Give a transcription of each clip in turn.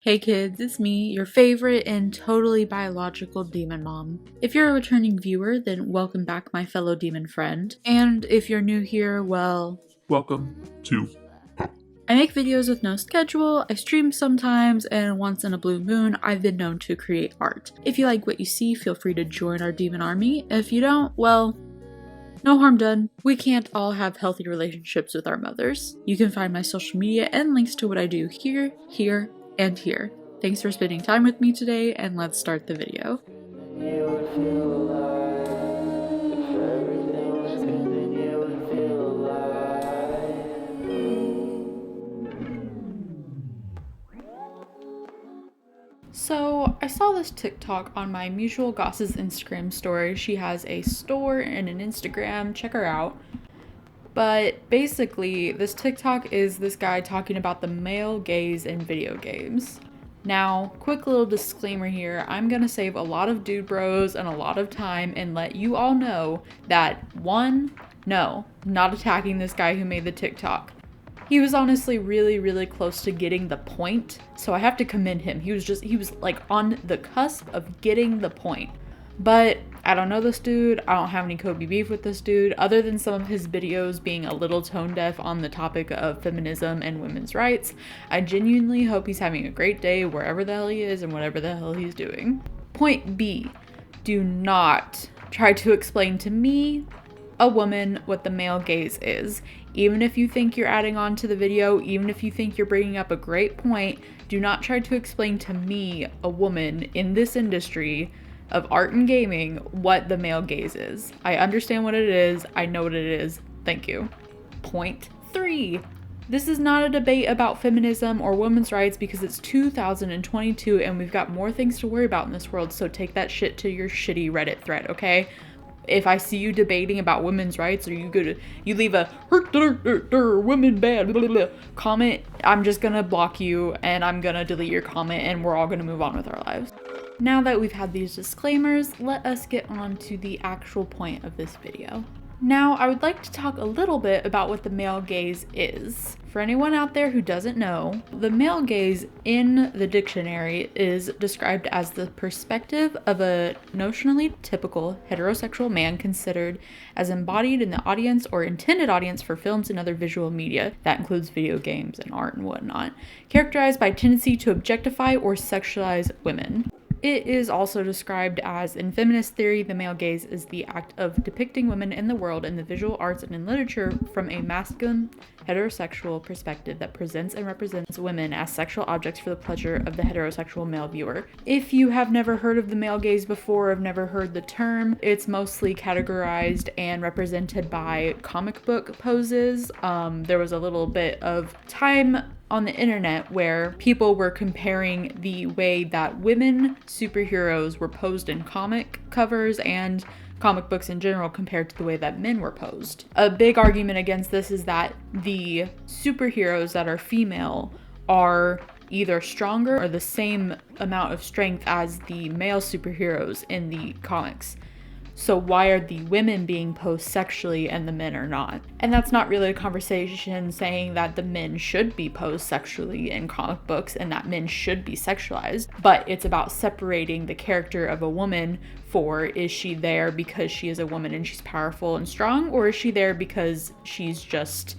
Hey kids, it's me, your favorite and totally biological demon mom. If you're a returning viewer, then welcome back, my fellow demon friend. And if you're new here, well, welcome to. I make videos with no schedule, I stream sometimes, and once in a blue moon, I've been known to create art. If you like what you see, feel free to join our demon army. If you don't, well, no harm done. We can't all have healthy relationships with our mothers. You can find my social media and links to what I do here, and here. Thanks for spending time with me today, and let's start the video. So I saw this TikTok on my mutual Goss's Instagram story. She has a store and an Instagram, check her out. But basically, this TikTok is this guy talking about the male gaze in video games. Now, quick little disclaimer here, I'm gonna save a lot of dude bros and a lot of time and let you all know that no, not attacking this guy who made the TikTok. He was honestly really close to getting the point, so I have to commend him. He was like on the cusp of getting the point. But I don't know this dude, I don't have any Kobe beef with this dude, other than some of his videos being a little tone deaf on the topic of feminism and women's rights. I genuinely hope he's having a great day wherever the hell he is and whatever the hell he's doing. Point B, do not try to explain to me, a woman, what the male gaze is. Even if you think you're adding on to the video, even if you think you're bringing up a great point, do not try to explain to me, a woman in this industry of art and gaming, what the male gaze is. I understand what it is, I know what it is, thank you. Point 3. This is not a debate about feminism or women's rights because it's 2022 and we've got more things to worry about in this world, so take that shit to your shitty Reddit thread, okay? If I see you debating about women's rights or you leave a women bad blah, blah, blah, comment, I'm just gonna block you and I'm gonna delete your comment and we're all gonna move on with our lives. Now that we've had these disclaimers, let us get on to the actual point of this video. Now, I would like to talk a little bit about what the male gaze is. For anyone out there who doesn't know, the male gaze in the dictionary is described as the perspective of a notionally typical heterosexual man considered as embodied in the audience or intended audience for films and other visual media. That includes video games and art and whatnot, characterized by a tendency to objectify or sexualize women. It is also described as, in feminist theory, the male gaze is the act of depicting women in the world in the visual arts and in literature from a masculine, heterosexual perspective that presents and represents women as sexual objects for the pleasure of the heterosexual male viewer. If you have never heard of the male gaze before, or have never heard the term, it's mostly categorized and represented by comic book poses. There was a little bit of time on the internet where people were comparing the way that women superheroes were posed in comic covers and comic books in general compared to the way that men were posed. A big argument against this is that the superheroes that are female are either stronger or the same amount of strength as the male superheroes in the comics. So why are the women being posed sexually and the men are not? And that's not really a conversation saying that the men should be posed sexually in comic books and that men should be sexualized, but it's about separating the character of a woman for, is she there because she is a woman and she's powerful and strong, or is she there because she's just,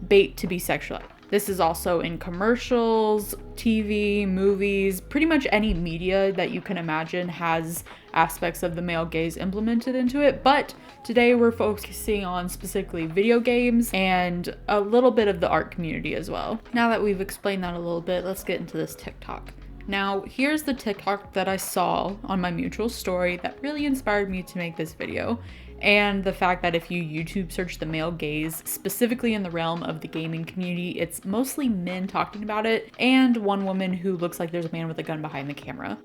bait to be sexualized? This is also in commercials, TV, movies, pretty much any media that you can imagine has aspects of the male gaze implemented into it. But today we're focusing on specifically video games and a little bit of the art community as well. Now that we've explained that a little bit, let's get into this TikTok. Now, here's the TikTok that I saw on my mutual story that really inspired me to make this video. And the fact that if you YouTube search the male gaze, specifically in the realm of the gaming community, it's mostly men talking about it and one woman who looks like there's a man with a gun behind the camera.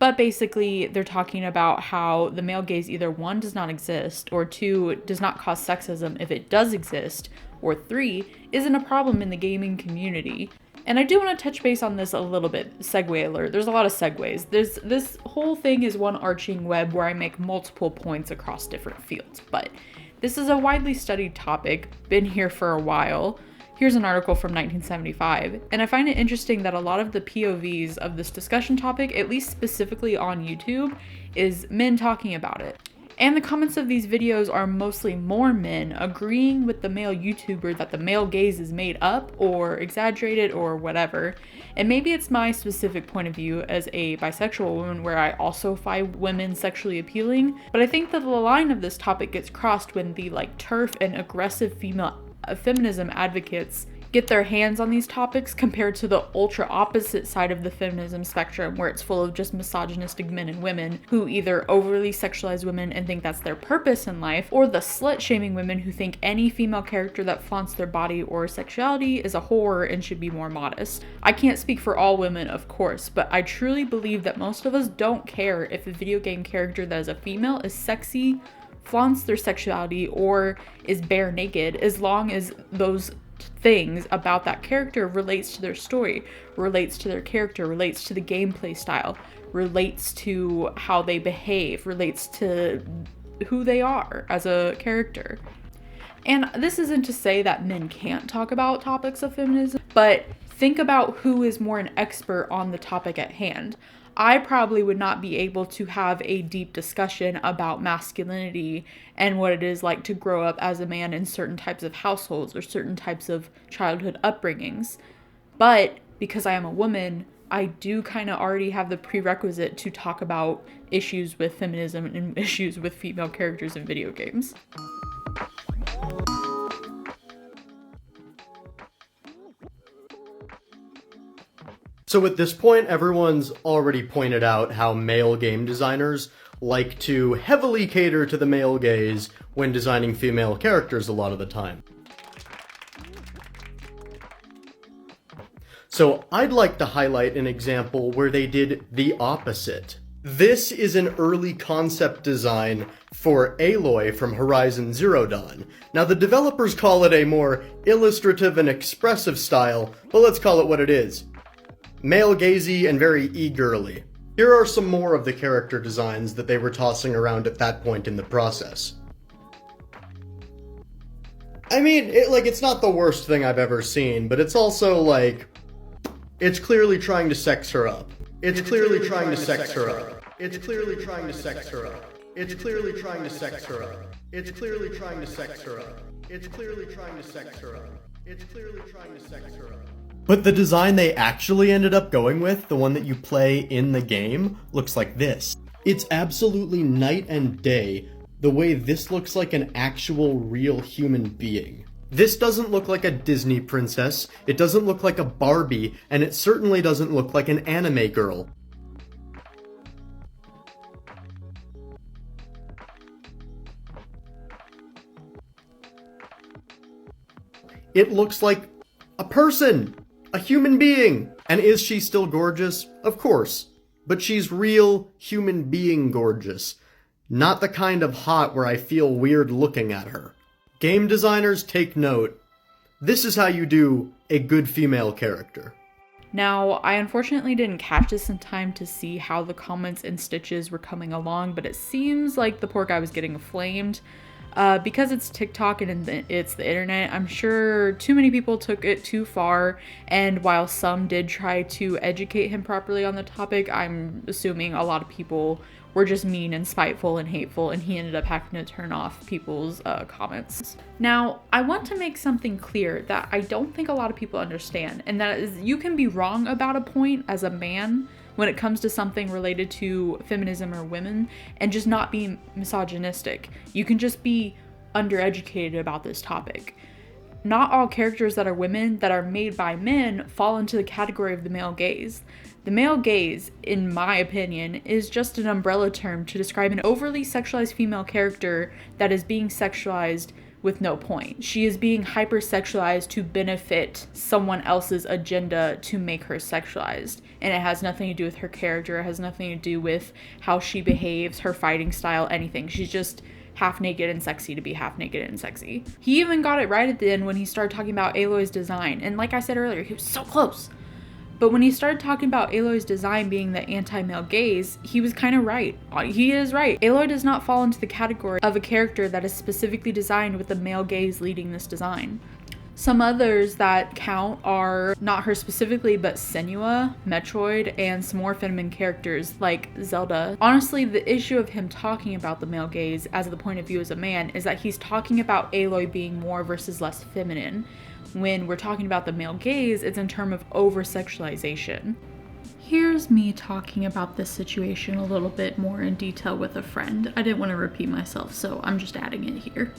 But basically, they're talking about how the male gaze either 1, does not exist, or 2, does not cause sexism if it does exist, or 3, isn't a problem in the gaming community. And I do want to touch base on this a little bit. Segue alert. There's a lot of segues. This whole thing is one arching web where I make multiple points across different fields. But this is a widely studied topic, been here for a while. Here's an article from 1975, and I find it interesting that a lot of the POVs of this discussion topic, at least specifically on YouTube, is men talking about it. And the comments of these videos are mostly more men agreeing with the male YouTuber that the male gaze is made up or exaggerated or whatever. And maybe it's my specific point of view as a bisexual woman where I also find women sexually appealing, but I think that the line of this topic gets crossed when the turf and aggressive feminism advocates get their hands on these topics compared to the ultra opposite side of the feminism spectrum where it's full of just misogynistic men and women who either overly sexualize women and think that's their purpose in life, or the slut-shaming women who think any female character that flaunts their body or sexuality is a whore and should be more modest. I can't speak for all women, of course, but I truly believe that most of us don't care if a video game character that is a female is sexy, flaunts their sexuality, or is bare naked, as long as those things about that character relates to their story, relates to their character, relates to the gameplay style, relates to how they behave, relates to who they are as a character. And this isn't to say that men can't talk about topics of feminism, but think about who is more an expert on the topic at hand. I probably would not be able to have a deep discussion about masculinity and what it is like to grow up as a man in certain types of households or certain types of childhood upbringings. But because I am a woman, I do kind of already have the prerequisite to talk about issues with feminism and issues with female characters in video games. So at this point, everyone's already pointed out how male game designers like to heavily cater to the male gaze when designing female characters a lot of the time. So I'd like to highlight an example where they did the opposite. This is an early concept design for Aloy from Horizon Zero Dawn. Now the developers call it a more illustrative and expressive style, but let's call it what it is. Male gazy and very e-girly. Here are some more of the character designs that they were tossing around at that point in the process. I mean, it's not the worst thing I've ever seen, but it's also it's clearly trying to sex her up. It's clearly trying to sex her up. It's clearly trying to sex her up. It's clearly trying to sex her up. It's clearly trying to sex her up. It's clearly trying to sex her up. It's clearly trying to sex her up. But the design they actually ended up going with, the one that you play in the game, looks like this. It's absolutely night and day the way this looks like an actual real human being. This doesn't look like a Disney princess, it doesn't look like a Barbie, and it certainly doesn't look like an anime girl. It looks like a person! A human being! And is she still gorgeous? Of course. But she's real human being gorgeous. Not the kind of hot where I feel weird looking at her. Game designers, take note. This is how you do a good female character. Now, I unfortunately didn't catch this in time to see how the comments and stitches were coming along, but it seems like the poor guy was getting flamed. Because it's TikTok and it's the internet, I'm sure too many people took it too far, and while some did try to educate him properly on the topic, I'm assuming a lot of people were just mean and spiteful and hateful, and he ended up having to turn off people's comments. Now, I want to make something clear that I don't think a lot of people understand, and that is you can be wrong about a point as a man when it comes to something related to feminism or women and just not be misogynistic. You can just be undereducated about this topic. Not all characters that are women that are made by men fall into the category of the male gaze. The male gaze, in my opinion, is just an umbrella term to describe an overly sexualized female character that is being sexualized with no point. She is being hypersexualized to benefit someone else's agenda to make her sexualized. And it has nothing to do with her character, it has nothing to do with how she behaves, her fighting style, anything. She's just half naked and sexy to be half naked and sexy. He even got it right at the end when he started talking about Aloy's design. And like I said earlier, he was so close. But when he started talking about Aloy's design being the anti-male gaze, he was kind of right. He is right. Aloy does not fall into the category of a character that is specifically designed with the male gaze leading this design. Some others that count are not her specifically, but Senua, Metroid, and some more feminine characters like Zelda. Honestly, the issue of him talking about the male gaze as the point of view as a man is that he's talking about Aloy being more versus less feminine. When we're talking about the male gaze, it's in terms of over-sexualization. Here's me talking about this situation a little bit more in detail with a friend. I didn't want to repeat myself, so I'm just adding it here.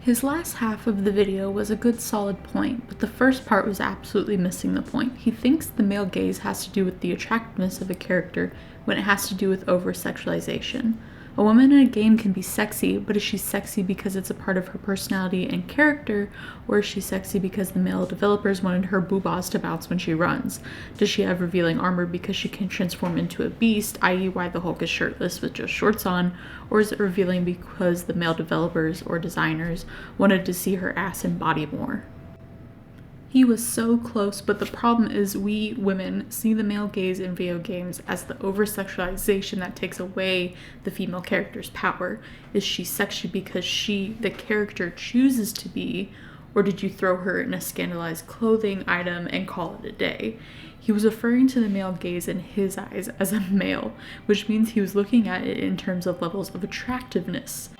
His last half of the video was a good solid point, but the first part was absolutely missing the point. He thinks the male gaze has to do with the attractiveness of a character when it has to do with over-sexualization. A woman in a game can be sexy, but is she sexy because it's a part of her personality and character, or is she sexy because the male developers wanted her boobas to bounce when she runs? Does she have revealing armor because she can transform into a beast, i.e. why the Hulk is shirtless with just shorts on, or is it revealing because the male developers or designers wanted to see her ass and body more? He was so close, but the problem is we women see the male gaze in video games as the over-sexualization that takes away the female character's power. Is she sexy because the character chooses to be, or did you throw her in a scandalized clothing item and call it a day? He was referring to the male gaze in his eyes as a male, which means he was looking at it in terms of levels of attractiveness.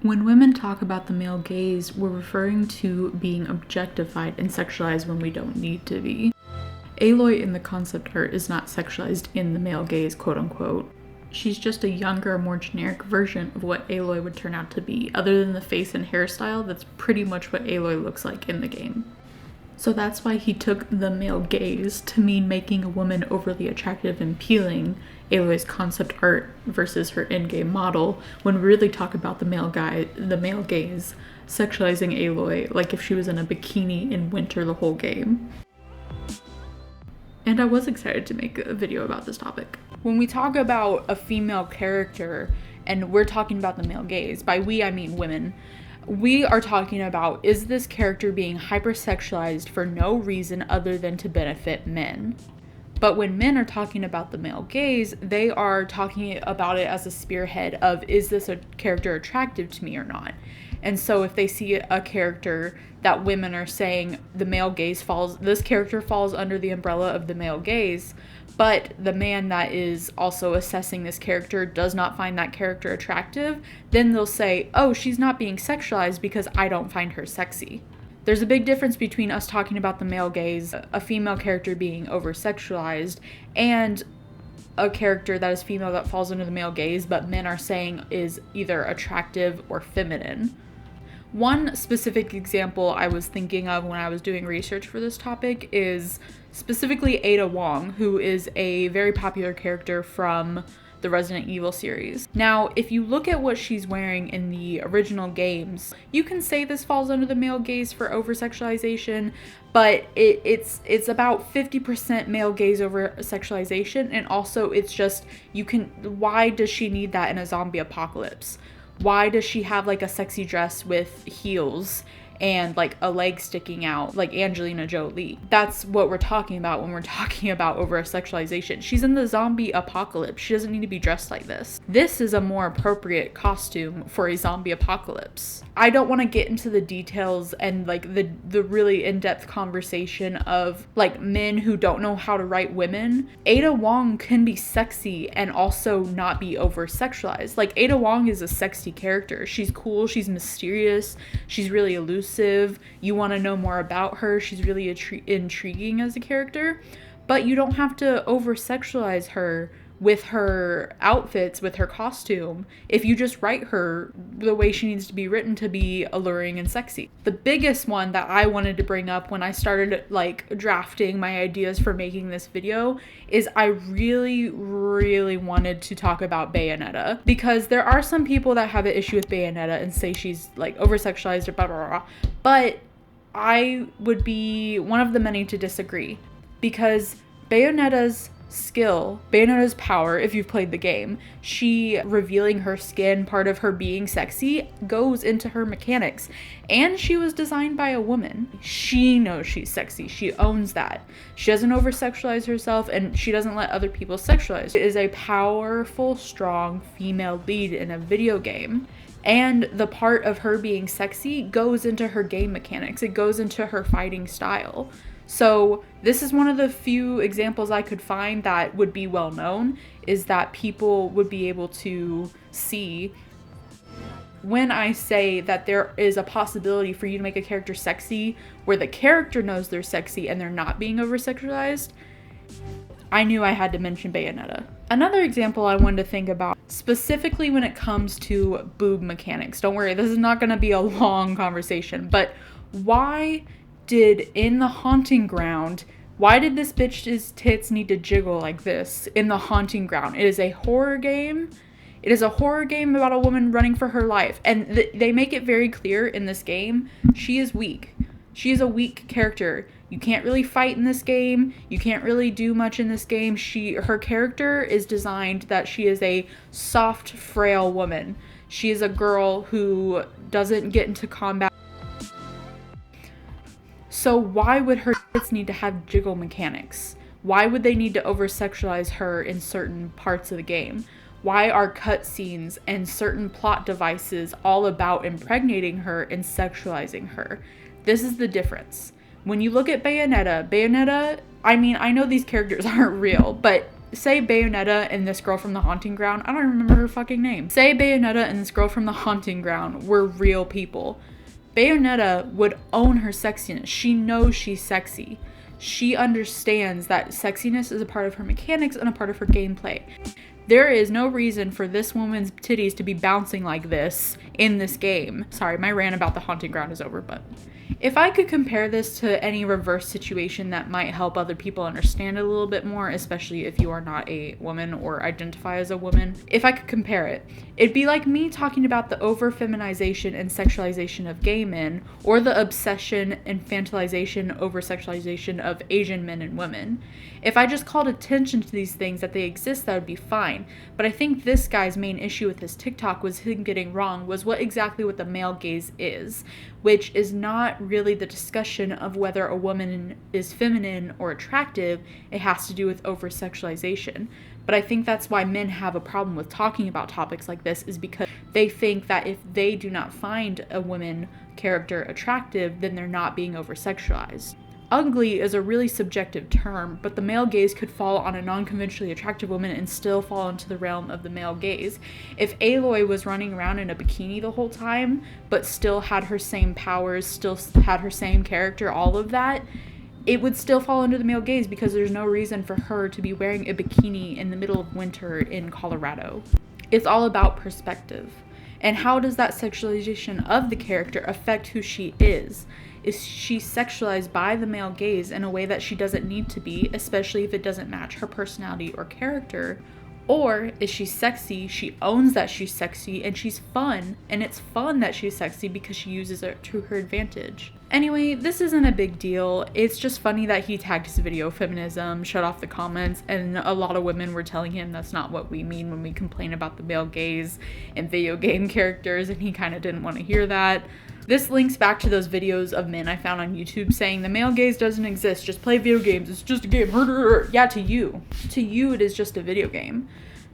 When women talk about the male gaze, we're referring to being objectified and sexualized when we don't need to be. Aloy in the concept art is not sexualized in the male gaze, quote unquote. She's just a younger, more generic version of what Aloy would turn out to be. Other than the face and hairstyle, that's pretty much what Aloy looks like in the game. So that's why he took the male gaze to mean making a woman overly attractive and appealing, Aloy's concept art versus her in-game model, when we really talk about the male gaze, sexualizing Aloy like if she was in a bikini in winter the whole game. And I was excited to make a video about this topic. When we talk about a female character, and we're talking about the male gaze, by we I mean women, we are talking about, is this character being hypersexualized for no reason other than to benefit men? But when men are talking about the male gaze, they are talking about it as a spearhead of, is this a character attractive to me or not? And so if they see a character that women are saying this character falls under the umbrella of the male gaze, but the man that is also assessing this character does not find that character attractive, then they'll say, oh, she's not being sexualized because I don't find her sexy. There's a big difference between us talking about the male gaze, a female character being over-sexualized, and a character that is female that falls under the male gaze, but men are saying is either attractive or feminine. One specific example I was thinking of when I was doing research for this topic is specifically Ada Wong, who is a very popular character from the Resident Evil series. Now, if you look at what she's wearing in the original games, you can say this falls under the male gaze for over-sexualization, but it's about 50% male gaze over-sexualization, and also it's just, why does she need that in a zombie apocalypse? Why does she have like a sexy dress with heels and like a leg sticking out like Angelina Jolie? That's what we're talking about when we're talking about over-sexualization. She's in the zombie apocalypse. She doesn't need to be dressed like this. This is a more appropriate costume for a zombie apocalypse. I don't want to get into the details and like the really in-depth conversation of like men who don't know how to write women. Ada Wong can be sexy and also not be over-sexualized. Like Ada Wong is a sexy character. She's cool, she's mysterious, she's really elusive. You want to know more about her. She's really intriguing as a character, but you don't have to over-sexualize her with her outfits, with her costume, if you just write her the way she needs to be written to be alluring and sexy. The biggest one that I wanted to bring up when I started like drafting my ideas for making this video is I really wanted to talk about Bayonetta, because there are some people that have an issue with Bayonetta and say she's like over-sexualized or blah blah blah, but I would be one of the many to disagree, because Bayonetta's skill, Bayonetta's power, if you've played the game, she revealing her skin, part of her being sexy, goes into her mechanics. And she was designed by a woman. She knows she's sexy. She owns that. She doesn't over-sexualize herself, and she doesn't let other people sexualize. It is a powerful, strong female lead in a video game. And the part of her being sexy goes into her game mechanics. It goes into her fighting style. So this is one of the few examples I could find that would be well known, is that people would be able to see when I say that there is a possibility for you to make a character sexy where the character knows they're sexy and they're not being over-sexualized. I knew I had to mention Bayonetta. Another example I wanted to think about, specifically when it comes to boob mechanics. Don't worry, this is not going to be a long conversation, but why did in the haunting ground, why did this bitch's tits need to jiggle like this in the haunting ground? It is a horror game. It is a horror game about a woman running for her life. And they make it very clear in this game, she is weak. She is a weak character. You can't really fight in this game. You can't really do much in this game. Her character is designed that she is a soft, frail woman. She is a girl who doesn't get into combat. So why would her tits need to have jiggle mechanics? Why would they need to over-sexualize her in certain parts of the game? Why are cutscenes and certain plot devices all about impregnating her and sexualizing her? This is the difference. When you look at Bayonetta, I mean, I know these characters aren't real, but say Bayonetta and this girl from the haunting ground, I don't remember her fucking name. Say Bayonetta and this girl from the haunting ground were real people. Bayonetta would own her sexiness. She knows she's sexy. She understands that sexiness is a part of her mechanics and a part of her gameplay. There is no reason for this woman's titties to be bouncing like this in this game. Sorry, my rant about the haunting ground is over, but if I could compare this to any reverse situation that might help other people understand it a little bit more, especially if you are not a woman or identify as a woman, if I could compare it, it'd be like me talking about the over-feminization and sexualization of gay men, or the obsession, infantilization, over-sexualization of Asian men and women. If I just called attention to these things, that they exist, that would be fine. But I think this guy's main issue with his TikTok was him getting wrong was what the male gaze is, which is not really the discussion of whether a woman is feminine or attractive. It has to do with over-sexualization. But I think that's why men have a problem with talking about topics like this, is because they think that if they do not find a woman character attractive, then they're not being over-sexualized. Ugly is a really subjective term, but the male gaze could fall on a non-conventionally attractive woman and still fall into the realm of the male gaze. If Aloy was running around in a bikini the whole time, but still had her same powers, still had her same character, all of that, it would still fall under the male gaze, because there's no reason for her to be wearing a bikini in the middle of winter in Colorado. It's all about perspective. And how does that sexualization of the character affect who she is? Is she sexualized by the male gaze in a way that she doesn't need to be, especially if it doesn't match her personality or character? Or is she sexy, she owns that she's sexy, and she's fun, and it's fun that she's sexy because she uses it to her advantage? Anyway, this isn't a big deal. It's just funny that he tagged his video feminism, shut off the comments, and a lot of women were telling him that's not what we mean when we complain about the male gaze and video game characters, and he kind of didn't want to hear that. This links back to those videos of men I found on YouTube saying the male gaze doesn't exist, just play video games, it's just a game. Yeah, to you. To you, it is just a video game.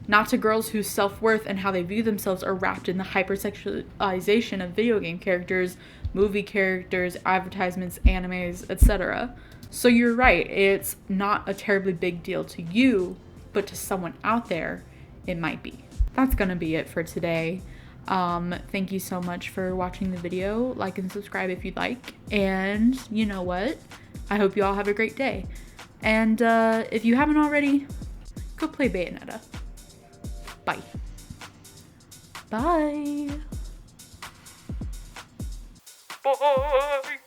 Not to girls whose self-worth and how they view themselves are wrapped in the hypersexualization of video game characters, movie characters, advertisements, animes, etc. So you're right, it's not a terribly big deal to you, but to someone out there, it might be. That's gonna be it for today. Thank you so much for watching the video. Like and subscribe if you'd like. And you know what? I hope you all have a great day. And if you haven't already, go play Bayonetta. Bye. Bye. Bye.